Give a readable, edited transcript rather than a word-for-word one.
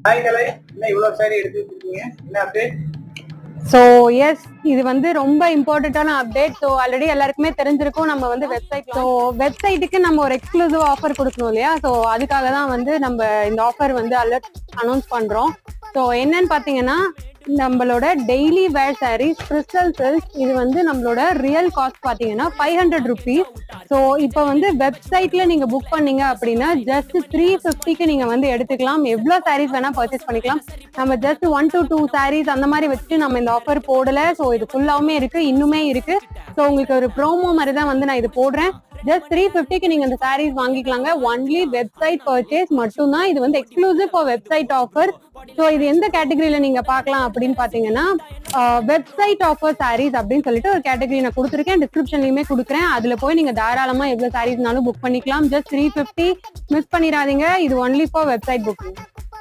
Hi கலை, என்ன இவ்வளவு sorry எடுத்து வச்சிருக்கீங்க? என்ன அப்டேட்? ஸோ எஸ், இது வந்து ரொம்ப இம்பார்ட்டன்டான அப்டேட். ஸோ ஆல்ரெடி எல்லாருக்குமே தெரிஞ்சிருக்கும், நம்ம வந்து வெப்சைட்டுக்கு நம்ம ஒரு எக்ஸ்க்ளூசிவ் ஆஃபர் கொடுக்கணும் இல்லையா? ஸோ அதுக்காக தான் வந்து நம்ம இந்த ஆஃபர் வந்து அனௌன்ஸ் பண்றோம். ஸோ என்னன்னு பாத்தீங்கன்னா, நம்மளோட daily wear sarees crystal silk, இது வந்து நம்மளோட ரியல் காஸ்ட் பாத்தீங்கன்னா 500 rupees. ஸோ இப்போ வந்து வெப்சைட்ல நீங்க புக் பண்ணீங்க அப்படின்னா ஜஸ்ட் 350க்கு நீங்க வந்து எடுத்துக்கலாம். எவ்வளவு சாரீஸ் வேணா பர்ச்சேஸ் பண்ணிக்கலாம். நம்ம ஜஸ்ட் 1 to 2 சாரீஸ் அந்த மாதிரி வச்சு நம்ம இந்த ஆஃபர் போடல. ஸோ இது ஃபுல்லாவுமே இருக்கு, இன்னுமே இருக்கு. ஸோ உங்களுக்கு ஒரு ப்ரோமோ மாதிரி தான் வந்து நான் இது போடுறேன். ஜஸ்ட் 350க்கு நீங்க இந்த சாரீஸ் வாங்கிக்கலாங்க. ஒன்லி வெப்சைட் பர்ச்சேஸ் மட்டும் தான். இது வந்து exclusive for website offer. So இது எந்த கேட்டகரியில நீங்க பார்க்கலாம் அப்படின்னு பாத்தீங்கன்னா, வெப்சைட் ஆஃபர் சாரீஸ் அப்படின்னு சொல்லிட்டு ஒரு கேட்டகரி நான் கொடுத்துருக்கேன், டிஸ்கிரிப்ஷன்லயுமே கொடுக்குறேன். அதுல போய் நீங்க தாராளமா எவ்வளவு சாரீஸ்னாலும் புக் பண்ணிக்கலாம். ஜஸ்ட் 350. மிஸ் பண்ணிடாதீங்க, இது ஒன்லி ஃபார் வெப்சைட் புக்கிங்.